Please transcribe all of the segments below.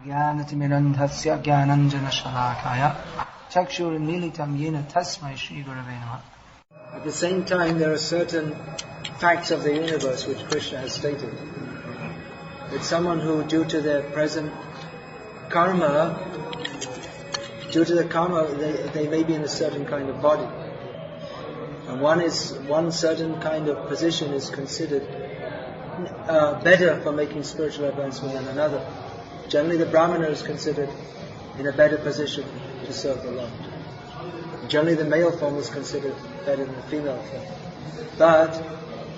Jnanatimirandhasya jnananjana shalakaya chakshurmilitam yena tasmai Shri Gurave Namah. At the same time, there are certain facts of the universe which Krishna has stated. That someone who, due to their present karma, they may be in a certain kind of body. And one certain kind of position is considered better for making spiritual advancement than another. Generally, the Brahmana is considered in a better position to serve the Lord. Generally, the male form is considered better than the female form. But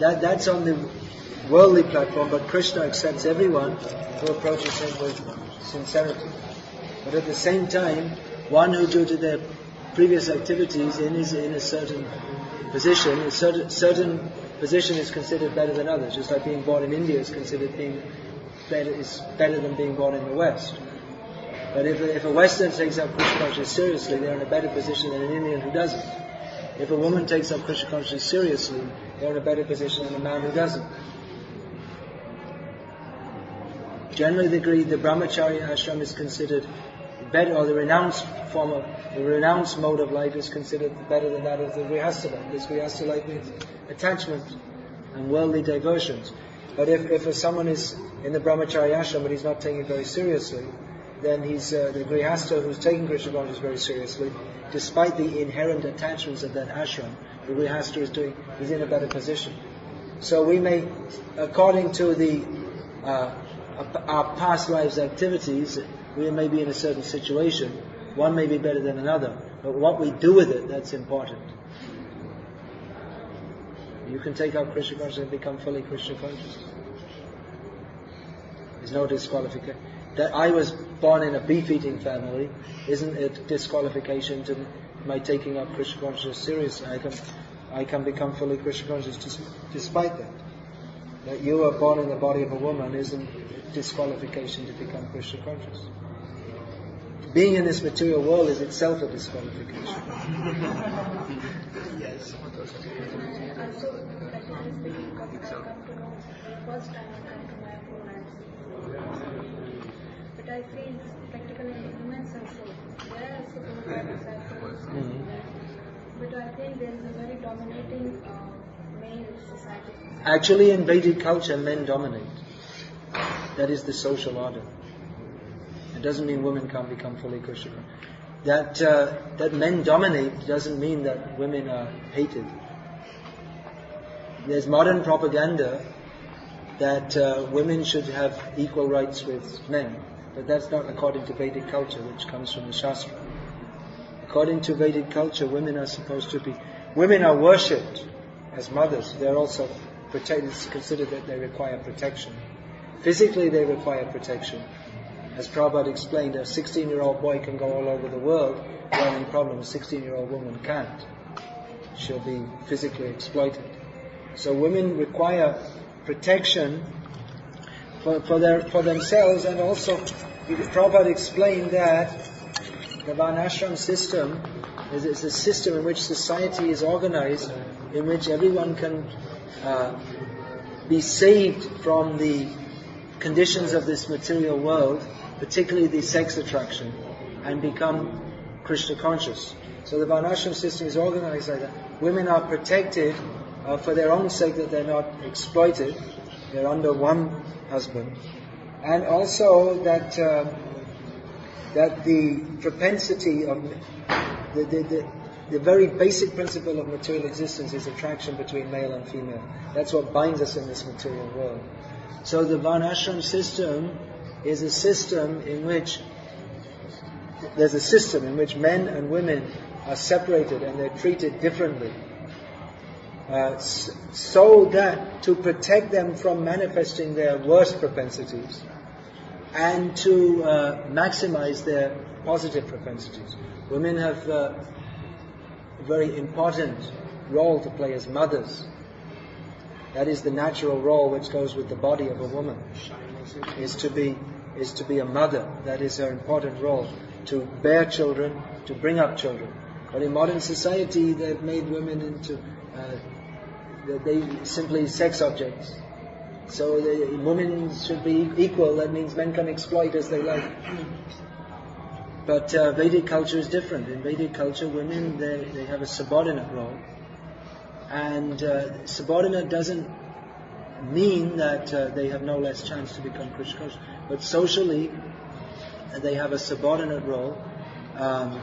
that's on the worldly platform, but Krishna accepts everyone who approaches him with sincerity. But at the same time, one who, due to their previous activities, is in a certain position, a certain position is considered better than others. Just like being born in India is considered better than being born in the West. But if a Westerner takes up Krishna consciousness seriously, they're in a better position than an Indian who doesn't. If a woman takes up Krishna consciousness seriously, they're in a better position than a man who doesn't. Generally, the brahmacharya ashram is considered better, or the renounced mode of life is considered better than that of the grihastha life. This grihastha life means attachment and worldly diversions. But if someone is in the brahmacharya ashram but he's not taking it very seriously, then he's the grihastha who's taking Krishna consciousness very seriously, despite the inherent attachments of that ashram, the grihastha he's in a better position. So we may, according to our past lives' activities, we may be in a certain situation. One may be better than another, but what we do with it, that's important. You can take out Krishna consciousness and become fully Krishna conscious. There's no disqualification. That I was born in a beef-eating family isn't a disqualification to my taking up Krishna consciousness seriously. I can become fully Krishna conscious despite that. That you are born in the body of a woman isn't a disqualification to become Krishna conscious. Being in this material world is itself a disqualification. Yes. First time I come to Mayapur, but I feel practically in women's also. There are also disciples, but I think there is a very dominating male society. Actually, in Vedic culture, men dominate. That is the social order. It doesn't mean women can't become fully Krishna. That men dominate doesn't mean that women are hated. There's modern propaganda that women should have equal rights with men, but that's not according to Vedic culture, which comes from the Shastra. According to Vedic culture, women are worshipped as mothers. They're also protected. It's considered that they require protection. Physically, they require protection. As Prabhupada explained, a 16-year-old boy can go all over the world without any problem. A 16-year-old woman can't. She'll be physically exploited. So women require protection for themselves, and also Prabhupada explained that the varnashram system is a system in which society is organized, in which everyone can be saved from the conditions of this material world, particularly the sex attraction, and become Krishna conscious. So the varnashram system is organized like that. Women are protected for their own sake, that they're not exploited. They're under one husband, and also that the propensity of the very basic principle of material existence is attraction between male and female. That's what binds us in this material world. So the varnashram system is a system in which men and women are separated and they're treated differently, so that to protect them from manifesting their worst propensities and to maximize their positive propensities. Women have a very important role to play as mothers. That is the natural role which goes with the body of a woman, is to be a mother. That is her important role, to bear children, to bring up children. But in modern society, they've made women into they simply sex objects. So the women should be equal. That means men can exploit as they like. But Vedic culture is different. In Vedic culture, women, they have a subordinate role. And subordinate doesn't mean that they have no less chance to become Krishna conscious. But socially, they have a subordinate role. But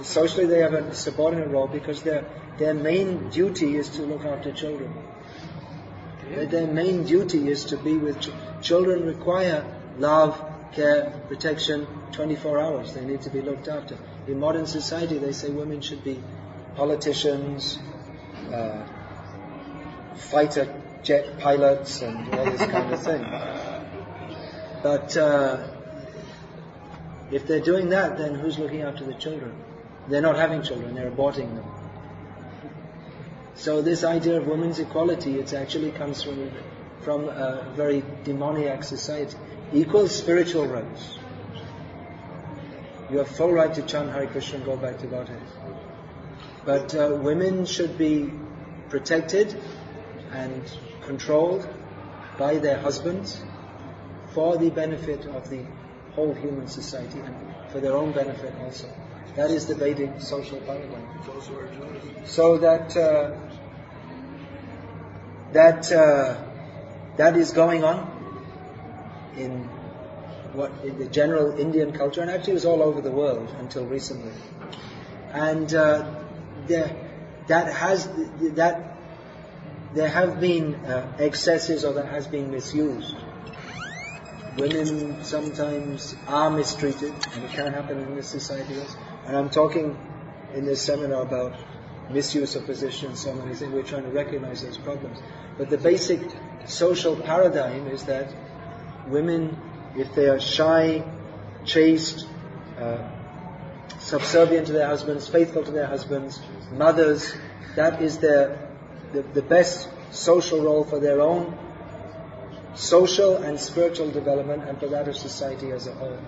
socially they have a subordinate role because their main duty is to look after children. Their main duty is to be with children. Require love, care, protection 24 hours. They need to be looked after. In modern society, they say women should be politicians, fighter jet pilots, and all this kind of thing. But if they're doing that, then who's looking after the children? They're not having children, they're aborting them. So this idea of women's equality, it actually comes from a very demoniac society. Equal spiritual rights. You have full right to chant Hare Krishna and go back to Godhead. But women should be protected and controlled by their husbands for the benefit of the whole human society and for their own benefit also. That is the Vedic social paradigm. So that is going on in the general Indian culture, and actually it was all over the world until recently. And there have been excesses, or that has been misused. Women sometimes are mistreated, and it can happen in this society also. And I'm talking in this seminar about misuse of position and so many things. We're trying to recognize those problems. But the basic social paradigm is that women, if they are shy, chaste, subservient to their husbands, faithful to their husbands, mothers, that is the best social role for their own social and spiritual development, and for that of society as a whole.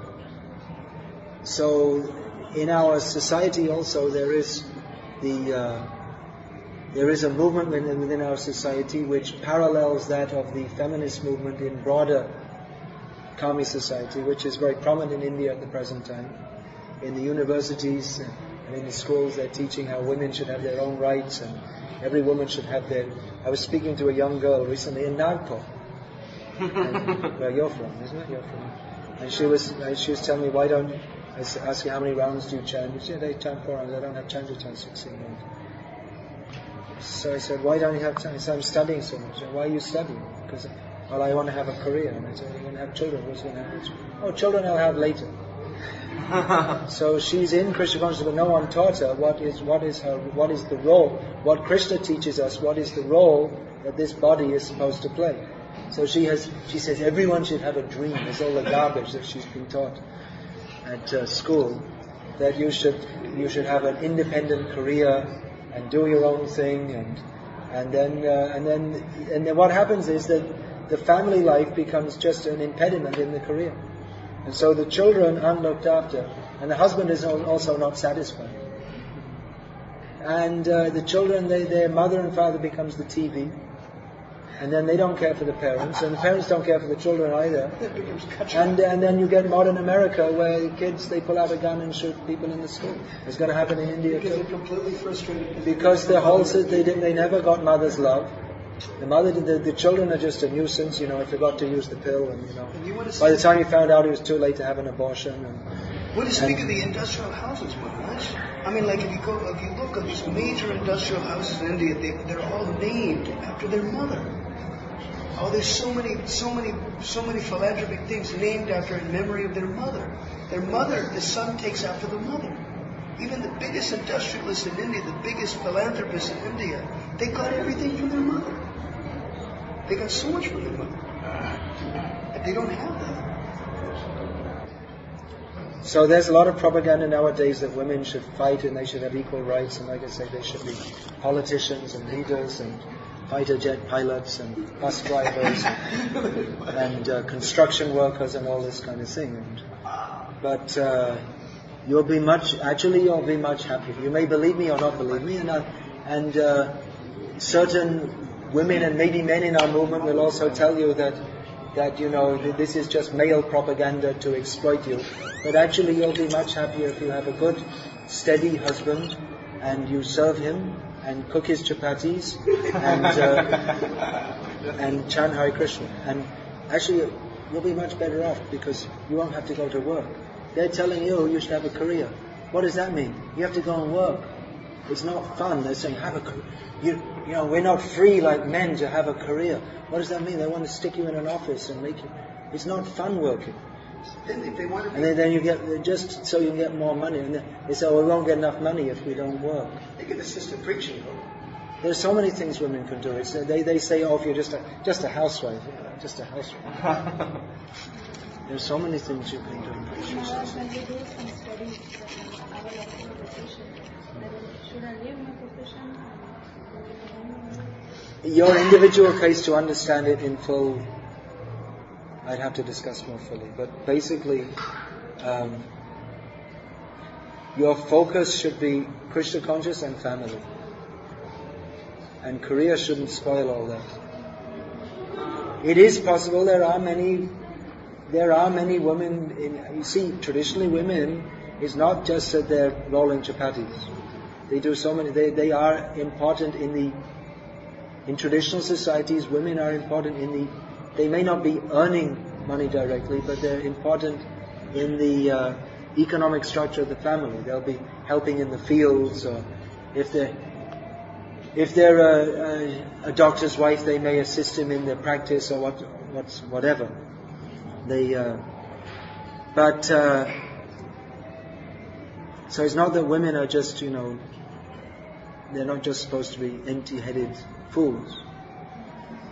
So in our society also there is a movement within our society which parallels that of the feminist movement in broader Kami society, which is very prominent in India at the present time. In the universities and in the schools, they're teaching how women should have their own rights, and every woman should have their... I was speaking to a young girl recently in Nagpur, where you're from, isn't it? You're from. And she was telling me, why don't... I asked her, how many rounds do you chant? She said, I chant 4 rounds. I don't have time to chant 16 rounds. So I said, why don't you have time? He said, I'm studying so much. Why are you studying? Because, well, I want to have a career. And I said, you want to have children? Who's going to have children? Oh, children I'll have later. So she's in Krishna consciousness, but no one taught her what is the role, what Krishna teaches us, what is the role that this body is supposed to play. So she says everyone should have a dream. There's all the garbage that she's been taught at school, that you should have an independent career and do your own thing, and then what happens is that the family life becomes just an impediment in the career. And so the children aren't looked after, and the husband is also not satisfied. And the children, their mother and father becomes the TV, and then they don't care for the parents, and the parents don't care for the children either. And then you get modern America, where the kids, they pull out a gun and shoot people in the school. It's going to happen in India because too. They're completely frustrated. Because they never got mother's love. The children are just a nuisance. I forgot to use the pill, and by the time you found out, it was too late to have an abortion. What do you speak of the industrial houses, Maharaj? I mean, like if you look at these major industrial houses in India, they're all named after their mother. Oh, there's so many philanthropic things named after in memory of their mother. Their mother, the son takes after the mother. Even the biggest industrialists in India, the biggest philanthropists in India, they got everything from their mother. They got so much from their mother. And they don't have that. So there's a lot of propaganda nowadays that women should fight and they should have equal rights, and like I say, they should be politicians and leaders and fighter jet pilots and bus drivers and construction workers and all this kind of thing. But you'll be much happier. You may believe me or not believe me, and And certain women and maybe men in our movement will also tell you that this is just male propaganda to exploit you. But actually you'll be much happier if you have a good, steady husband and you serve him and cook his chapatis and chant Hare Krishna. And actually you'll be much better off because you won't have to go to work. They're telling you should have a career. What does that mean? You have to go and work. It's not fun. They're saying have a career. We're not free like men to have a career. What does that mean? They want to stick you in an office and make you. It's not fun working. Then if they want to, and then you get just so you get more money. And they say, we won't get enough money if we don't work. They can assist in preaching, though. There's so many things women can do. They say, if you're just a housewife, just a housewife. There's so many things you can do. When we do some studies, our profession, should I leave my profession? Your individual case, to understand it in full, I'd have to discuss more fully. But basically, your focus should be Krishna conscious and family. And career shouldn't spoil all that. It is possible. There are many women. You see, traditionally women is not just that they're rolling chapatis. They do so many. They are important in traditional societies. Women are important They may not be earning money directly, but they're important in the economic structure of the family. They'll be helping in the fields, or if they're a doctor's wife, they may assist him in their practice or whatever. So it's not that women are just, they're not just supposed to be empty-headed fools.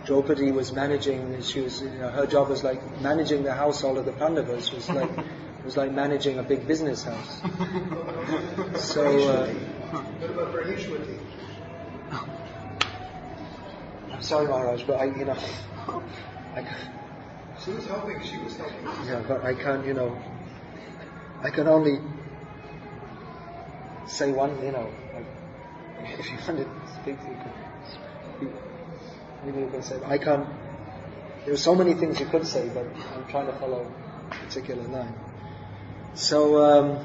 Draupadi was managing. Her job was like managing the household of the Pandavas. It was like managing a big business house. So. What about Brahishwati? I'm sorry, Maharaj, but She was helping. Yeah, but I can't. I can only say one. If you want to speak, you can speak. Maybe you can say. I can't. There are so many things you could say, but I'm trying to follow a particular line. So,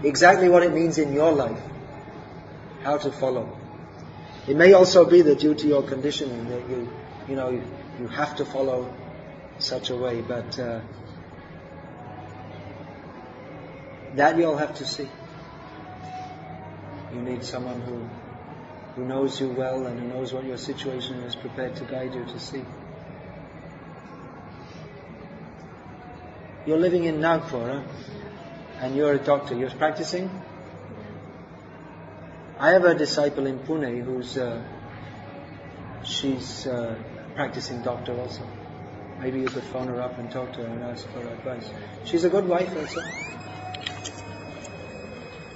exactly what it means in your life, how to follow. It may also be that due to your conditioning that you have to follow such a way, but that you'll have to see. You need someone who knows you well and who knows what your situation is, prepared to guide you to see. You're living in Nagpur, and you're a doctor. You're practicing? I have a disciple in Pune who's she's a practicing doctor also. Maybe you could phone her up and talk to her and ask for advice. She's a good wife also.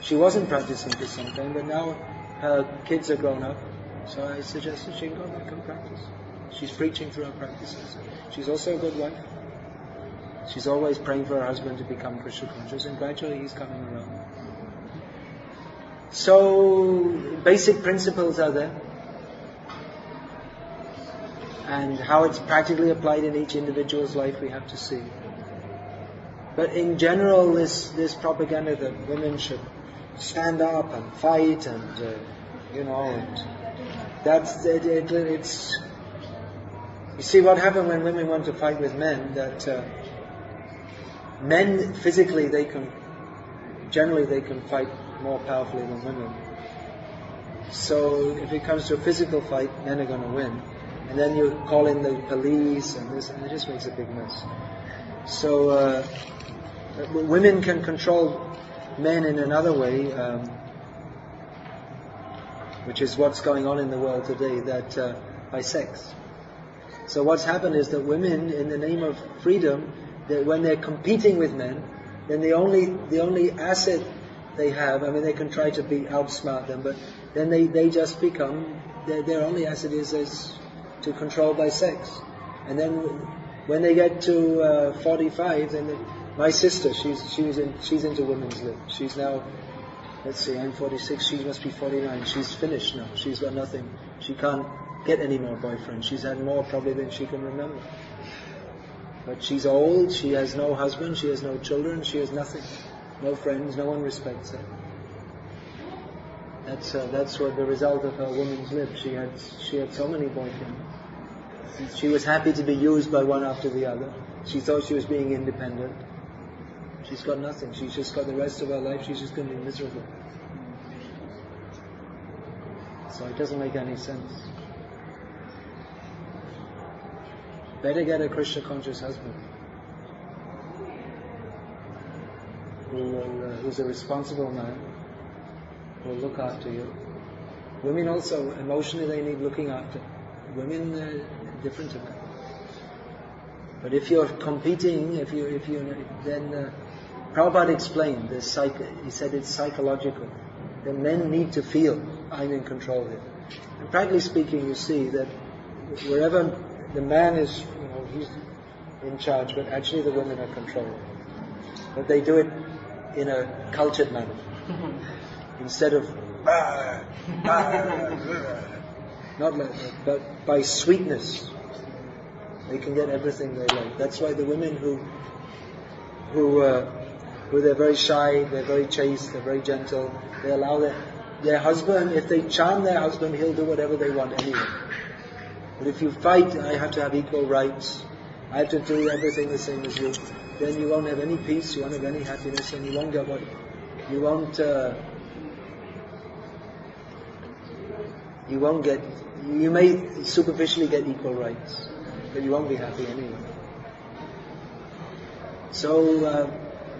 She wasn't practicing for some time, but now her kids are grown up, so I suggested she can go back and practice. She's preaching through her practices. She's also a good wife. She's always praying for her husband to become Krishna conscious, and gradually he's coming around. So, basic principles are there. And how it's practically applied in each individual's life we have to see. But in general, this propaganda that women should stand up and fight and, it's... You see what happened when women want to fight with men, that men physically they can fight more powerfully than women. So if it comes to a physical fight, men are going to win. And then you call in the police and this, and it just makes a big mess. So women can control men in another way, which is what's going on in the world today, that by sex. So what's happened is that women, in the name of freedom, that when they're competing with men, then the only asset they have, they can try to outsmart them, but then they just become, their only asset is to control by sex. And then when they get to 45, then my sister, she's into women's lib. She's now let's say I'm 46, she must be 49, she's finished now, she's got nothing, she can't get any more boyfriends, she's had more probably than she can remember. But she's old, she has no husband, she has no children, she has nothing, no friends, no one respects her. That's what the result of her woman's live. She had so many boyfriends. She was happy to be used by one after the other. She thought she was being independent. She's got nothing. She's just got the rest of her life, she's just going to be miserable. So it doesn't make any sense. Better get a Krishna conscious husband who's a responsible man, who will look after you. Women also, emotionally they need looking after. Women are different to men. But if you're competing, then Prabhupada explained this. He said it's psychological. The men need to feel I'm in control here. And practically speaking, you see that wherever the man is, he's in charge, but actually the women are controlled. But they do it in a cultured manner. Instead of not like that, but by sweetness, they can get everything they like. That's why the women who they're very shy, they're very chaste, they're very gentle, they allow their husband, if they charm their husband, he'll do whatever they want anyway. But if you fight, I have to have equal rights, I have to do everything the same as you, then you won't have any peace, you won't have any happiness, and you won't get what you won't get. You may superficially get equal rights, but you won't be happy anyway. So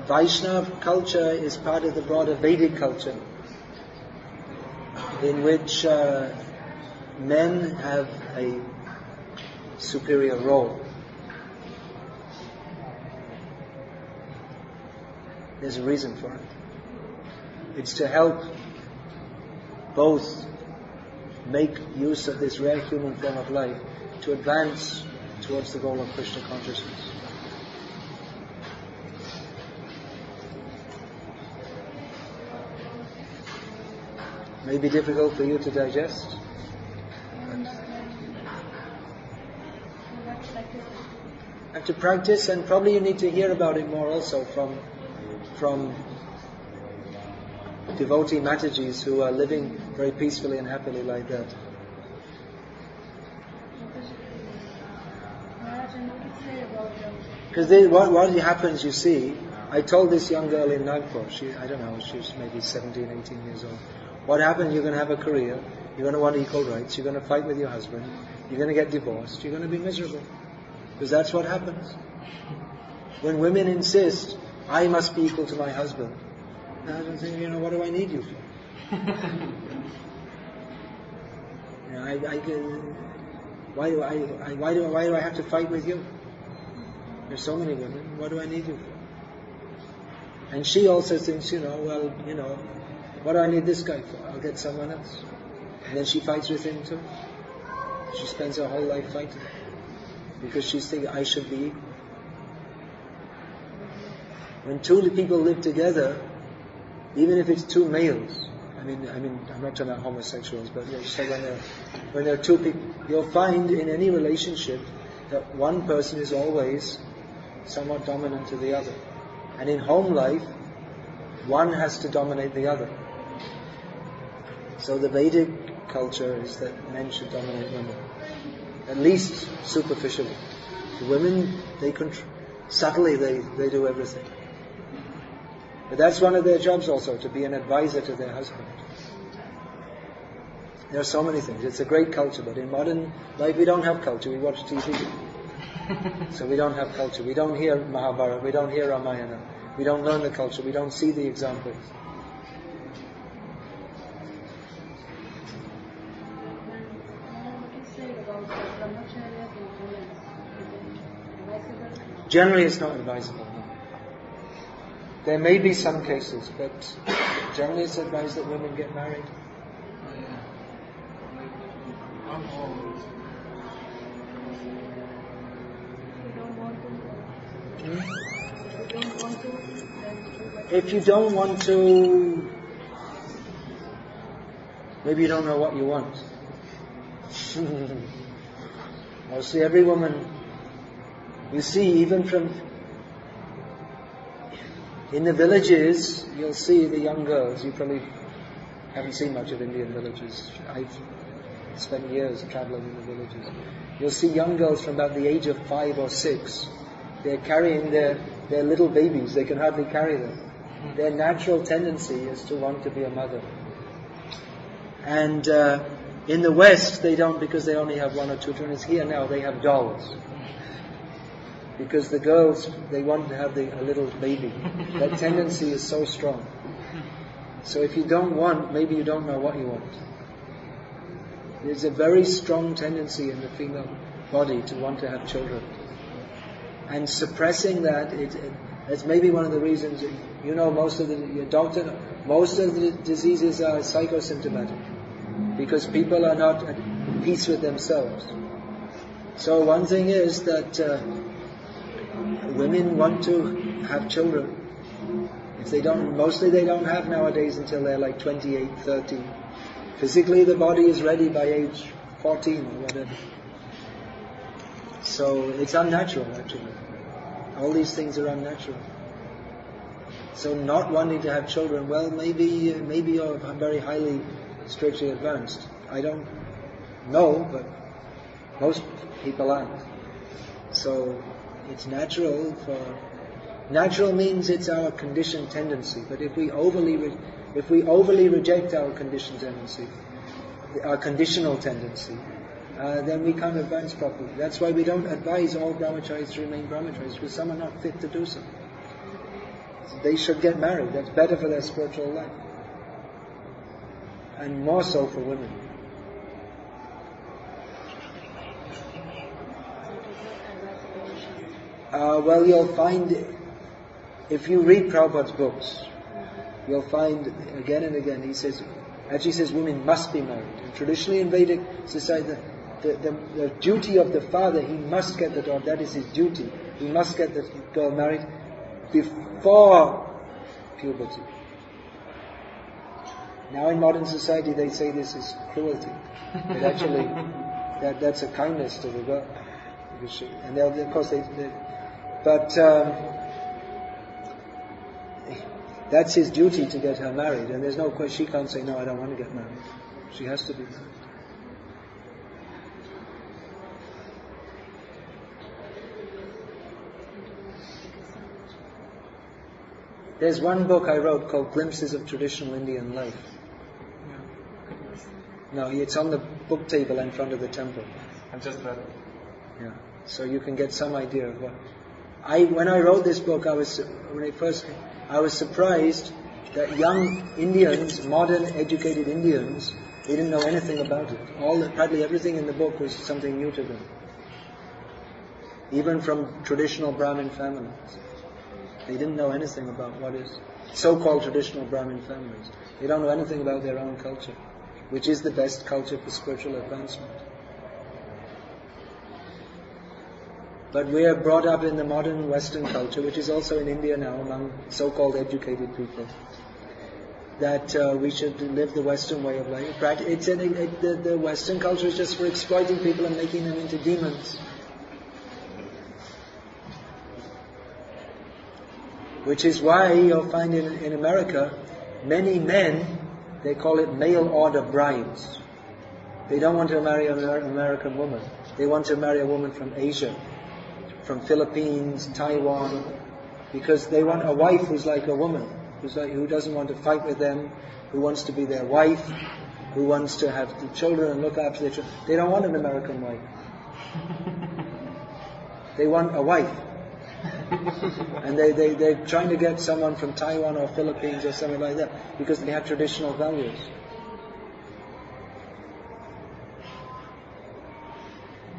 Vaishnava culture is part of the broader Vedic culture, in which men have a superior role. There's a reason for it. It's to help both make use of this rare human form of life to advance towards the goal of Krishna consciousness. May be difficult for you to digest. Have to practice, and probably you need to hear about it more also from devotee Matajis who are living very peacefully and happily like that. Because what happens, you see, I told this young girl in Nagpur, I don't know, she's maybe 17, 18 years old. What happens, you're going to have a career, you're going to want equal rights, you're going to fight with your husband, you're going to get divorced, you're going to be miserable. Because that's what happens. When women insist, I must be equal to my husband, I don't think, what do I need you for? Why do I have to fight with you? There's so many women, what do I need you for? And she also thinks, what do I need this guy for? I'll get someone else. And then she fights with him too. She spends her whole life fighting. Because she's thinking, I should be equal. When two people live together, even if it's two males, I mean, I'm not talking about homosexuals, but so when there are two people, you'll find in any relationship that one person is always somewhat dominant to the other. And in home life, one has to dominate the other. So the Vedic culture is that men should dominate women, at least superficially. The women, subtly they do everything. But that's one of their jobs also, to be an advisor to their husband. There are so many things. It's a great culture, but in modern life we don't have culture. We watch TV. So we don't have culture. We don't hear Mahabharata. We don't hear Ramayana. We don't learn the culture. We don't see the examples. Generally it's not advisable. No. There may be some cases, but generally it's advised that women get married. If you don't want to, maybe you don't know what you want. Mostly every woman, you see, even from in the villages, you'll see the young girls. You probably haven't seen much of Indian villages. I've spent years traveling in the villages. You'll see young girls from about the age of 5 or 6. They're carrying their little babies. They can hardly carry them. Their natural tendency is to want to be a mother. And in the West, they don't, because they only have 1 or 2 children. It's here now, they have dolls. Because the girls, they want to have a little baby. That tendency is so strong. So if you don't want, maybe you don't know what you want. There's a very strong tendency in the female body to want to have children. And suppressing that, it's maybe one of the reasons, most of the diseases are psychosymptomatic. Because people are not at peace with themselves. So one thing is that women want to have children. If they don't, mostly they don't have nowadays until they're like 28, 30. Physically the body is ready by age 14 or whatever. So it's unnatural actually. All these things are unnatural. So not wanting to have children, well maybe you're very highly strictly advanced. I don't know, but most people aren't. So it's natural natural means it's our conditioned tendency. But if we overly reject our conditioned tendency, our conditional tendency, then we can't advance properly. That's why we don't advise all brahmacharis to remain brahmacharis, because some are not fit to do so. They should get married. That's better for their spiritual life. And more so for women. Well, you'll find, if you read Prabhupada's books, you'll find again and again, he says women must be married. And traditionally in Vedic society, the duty of the father, he must get the daughter, that is his duty. He must get the girl married before puberty. Now in modern society they say this is cruelty. But actually, that's a kindness to the girl. And of course but that's his duty to get her married, and there's no question, she can't say, no, I don't want to get married. She has to be married. There's one book I wrote called Glimpses of Traditional Indian Life. No, it's on the book table in front of the temple. I just read it. Yeah, so you can get some idea of what. When I wrote this book, I was surprised that young Indians, modern educated Indians, they didn't know anything about it. Practically everything in the book was something new to them. Even from traditional Brahmin families. They didn't know anything about what is so-called traditional Brahmin families. They don't know anything about their own culture, which is the best culture for spiritual advancement. But we are brought up in the modern Western culture, which is also in India now among so-called educated people, that we should live the Western way of life. The Western culture is just for exploiting people and making them into demons. Which is why you'll find in America, many men, they call it mail order brides. They don't want to marry an American woman. They want to marry a woman from Asia, from Philippines, Taiwan, because they want a wife who's like a woman, who doesn't want to fight with them, who wants to be their wife, who wants to have the children and look after their children. They don't want an American wife. They want a wife. And they're trying to get someone from Taiwan or Philippines or something like that, because they have traditional values.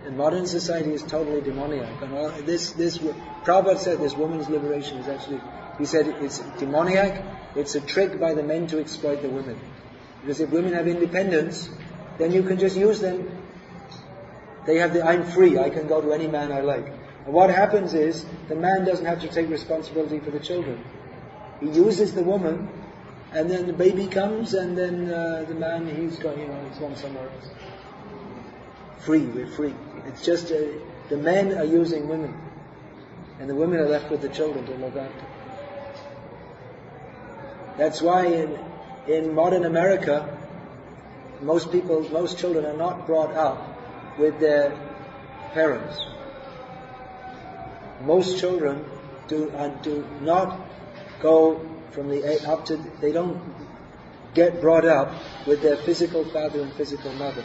And modern society is totally demoniac. And Prabhupada said this woman's liberation is actually, he said it's demoniac, it's a trick by the men to exploit the women. Because if women have independence, then you can just use them. They have I'm free, I can go to any man I like. And what happens is, the man doesn't have to take responsibility for the children. He uses the woman, and then the baby comes, and then the man, he's gone, he's gone somewhere else. We're free. It's just the men are using women, and the women are left with the children to look after. That's why in modern America, most children are not brought up with their parents. Most children do not go from the up to, they don't get brought up with their physical father and physical mother.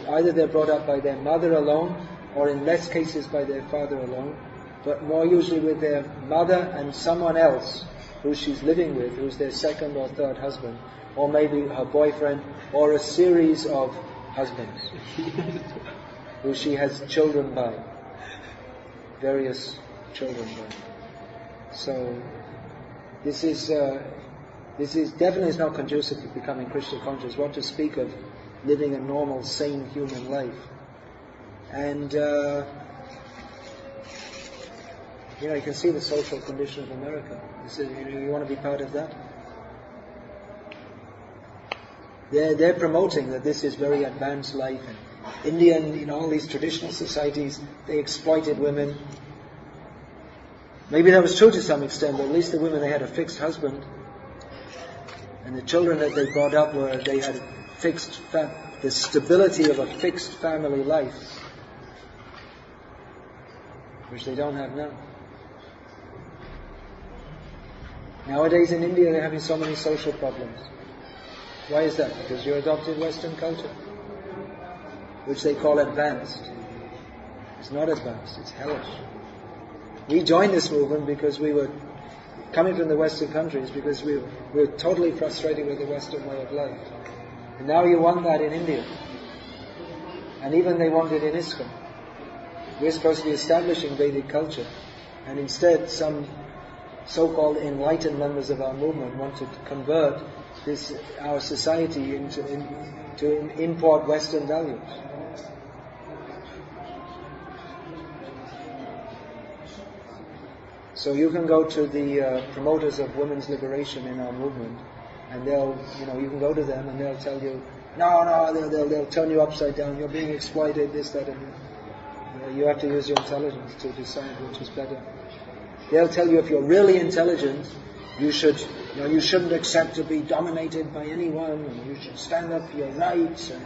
Either they're brought up by their mother alone, or in less cases by their father alone, but more usually with their mother and someone else who she's living with, who's their second or third husband, or maybe her boyfriend, or a series of husbands who she has children by, various children by. So this is definitely is not conducive to becoming Krishna conscious. What to speak of living a normal, sane human life. And you can see the social condition of America. You want to be part of that? They're promoting that this is very advanced life. And Indian, all these traditional societies, they exploited women. Maybe that was true to some extent, but at least the women, they had a fixed husband. And the children that they brought up they had the stability of a fixed family life, which they don't have now. Nowadays in India they're having so many social problems. Why is that? Because you adopted Western culture, which they call advanced. It's not advanced, it's hellish. We joined this movement because we were coming from the Western countries, because we were totally frustrated with the Western way of life. And now you want that in India. And even they want it in ISKCON. We're supposed to be establishing Vedic culture. And instead some so-called enlightened members of our movement want to convert our society to import Western values. So you can go to the promoters of women's liberation in our movement, and you can go to them and they'll tell you, they'll turn you upside down, you're being exploited, this, that, and that. You have to use your intelligence to decide which is better. They'll tell you if you're really intelligent, you shouldn't accept to be dominated by anyone, and you should stand up for your rights, and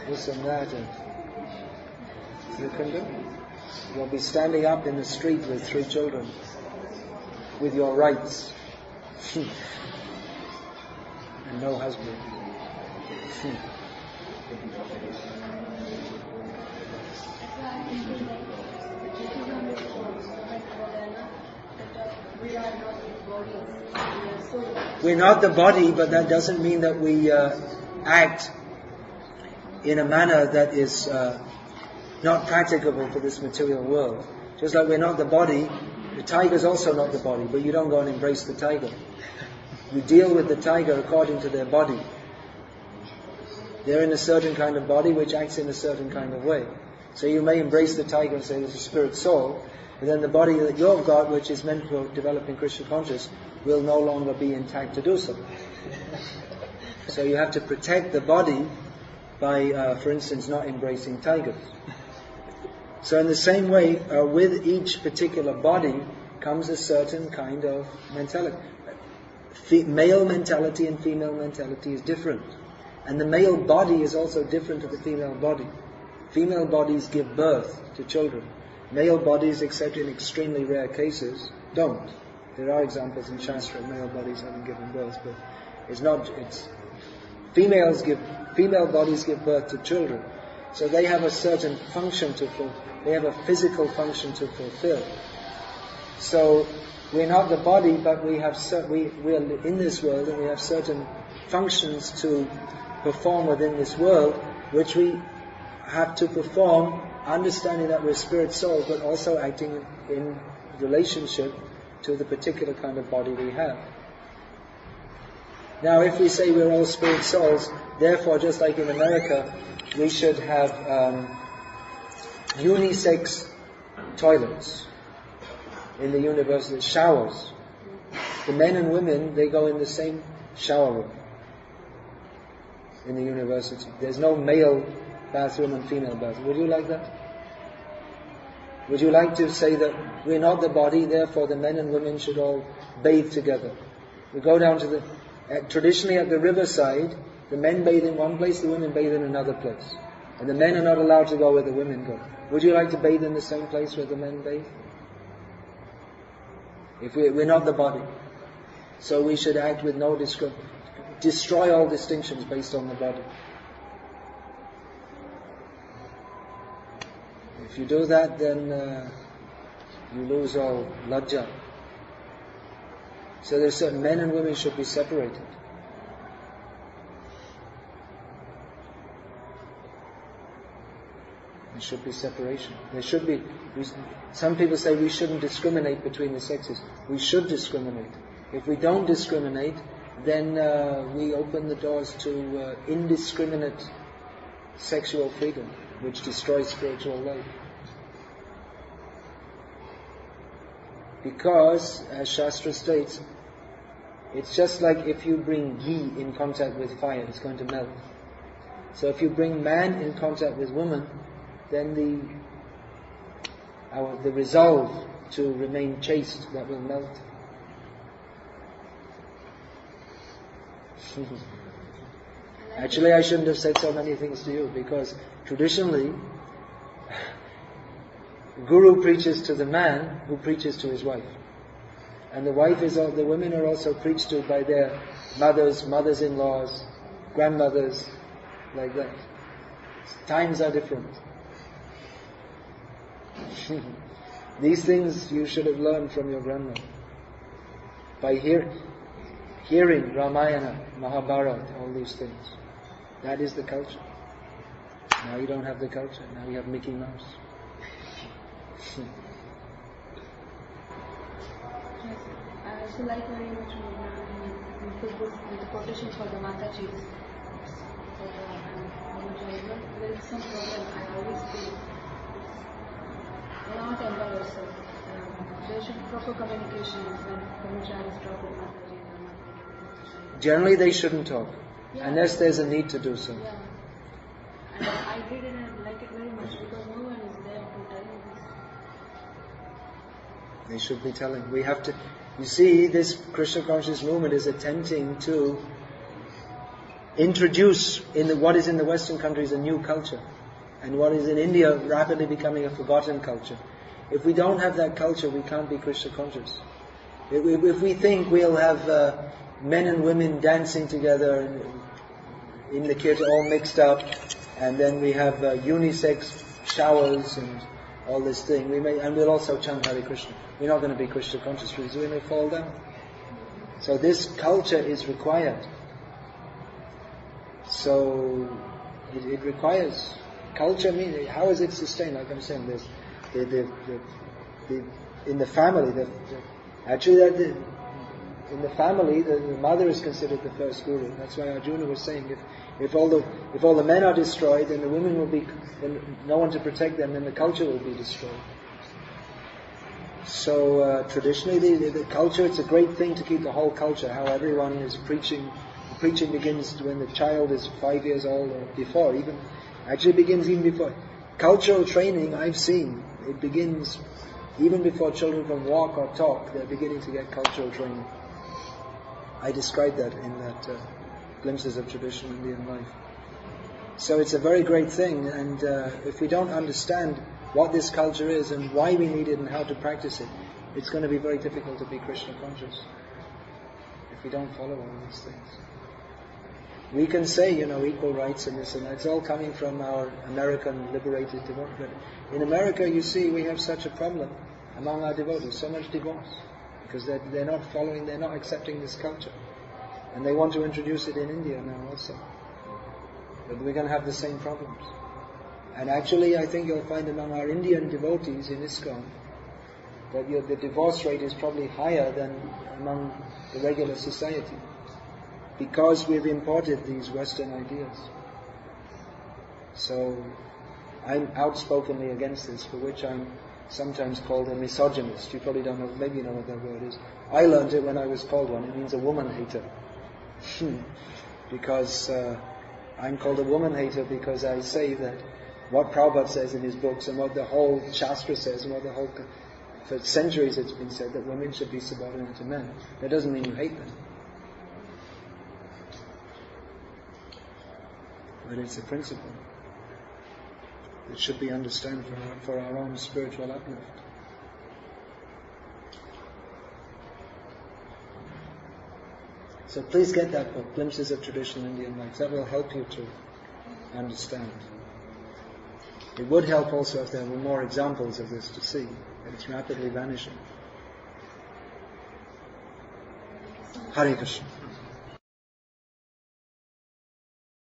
this and that, and you can do it. You'll be standing up in the street with 3 children, with your rights, and no husband. We're not the body, but that doesn't mean that we act in a manner that is not practicable for this material world. Just like we're not the body, the tiger's also not the body, but you don't go and embrace the tiger. You deal with the tiger according to their body. They're in a certain kind of body which acts in a certain kind of way. So you may embrace the tiger and say there's a spirit soul, but then the body that you've got, which is meant for developing Krishna consciousness, will no longer be intact to do so. So you have to protect the body by, for instance, not embracing tigers. So in the same way, with each particular body comes a certain kind of mentality. Male mentality and female mentality is different. And the male body is also different to the female body. Female bodies give birth to children. Male bodies, except in extremely rare cases, don't. There are examples in Shastra of male bodies having given birth, but female bodies give birth to children. So they have a certain function to fulfill. They have a physical function to fulfill. So we're not the body, but we are in this world, and we have certain functions to perform within this world, which we have to perform, understanding that we're spirit soul, but also acting in relationship to the particular kind of body we have. Now, if we say we're all spirit souls, therefore, just like in America, we should have unisex toilets in the university, showers. The men and women, they go in the same shower room in the university. There's no male bathroom and female bathroom. Would you like that? Would you like to say that we're not the body, therefore the men and women should all bathe together? We go down to the... traditionally at the riverside, the men bathe in one place, the women bathe in another place. And the men are not allowed to go where the women go. Would you like to bathe in the same place where the men bathe? If we're not the body. So we should act with no discrimination. Destroy all distinctions based on the body. If you do that, then you lose all lajja. So there's certain men and women should be separated. There should be separation. There should be. Some people say we shouldn't discriminate between the sexes. We should discriminate. If we don't discriminate, then we open the doors to indiscriminate sexual freedom, which destroys spiritual life. Because, as Shastra states, it's just like if you bring ghee in contact with fire, it's going to melt. So if you bring man in contact with woman, then the resolve to remain chaste, that will melt. Actually, I shouldn't have said so many things to you, because traditionally, Guru preaches to the man who preaches to his wife. And the women are also preached to by their mothers, mothers-in-laws, grandmothers, like that. Times are different. These things you should have learned from your grandmother. By hearing Ramayana, Mahabharata, all these things. That is the culture. Now you don't have the culture, now you have Mickey Mouse. Yes, I also like very much when you put this in the quotation for the Matajis. There is some problem, I always feel. Not embarrass yourself. There should be proper communication when brahmacharis talk with Mataji or Mataji. Generally they shouldn't talk, unless there's a need to do so. Yeah. And I did it and I like it very much because no one is there to tell me this. They should be telling. We have to... You see, this Krishna conscious movement is attempting to introduce what is in the Western countries a new culture. And what is in India rapidly becoming a forgotten culture. If we don't have that culture, we can't be Krishna conscious. If we think we'll have men and women dancing together in the kirtan all mixed up, and then we have unisex showers and all this thing, and we'll also chant Hare Krishna. We're not going to be Krishna conscious because we may fall down. So this culture is required. So it requires... Culture means, how is it sustained? Like I'm saying, there's in the family, in the family, the mother is considered the first guru. That's why Arjuna was saying, if all the men are destroyed, then the women will be, then no one to protect them, then the culture will be destroyed. So traditionally, the culture, it's a great thing to keep the whole culture. How everyone is preaching. The preaching begins when the child is 5 years old or before, even. Actually begins even before. Cultural training, I've seen, it begins even before children can walk or talk, they're beginning to get cultural training. I described that in that Glimpses of Traditional Indian Life. So it's a very great thing, and if we don't understand what this culture is and why we need it and how to practice it, it's going to be very difficult to be Krishna conscious if we don't follow all these things. We can say, equal rights and this and that. It's all coming from our American liberated devotees. But in America, you see, we have such a problem among our devotees, so much divorce, because they're not following, they're not accepting this culture. And they want to introduce it in India now also. But we're going to have the same problems. And actually, I think you'll find among our Indian devotees in ISKCON that the divorce rate is probably higher than among the regular society. Because we've imported these Western ideas. So, I'm outspokenly against this, for which I'm sometimes called a misogynist. You probably don't know, maybe you know what that word is. I learned it when I was called one. It means a woman hater. Because I'm called a woman hater because I say that what Prabhupada says in his books and what the whole Shastra says and what the whole... For centuries it's been said that women should be subordinate to men. That doesn't mean you hate them. But it's a principle that should be understood for our own spiritual uplift. So please get that book, Glimpses of Traditional Indian Life. That will help you to understand. It would help also if there were more examples of this to see. It's rapidly vanishing. Hare Krishna.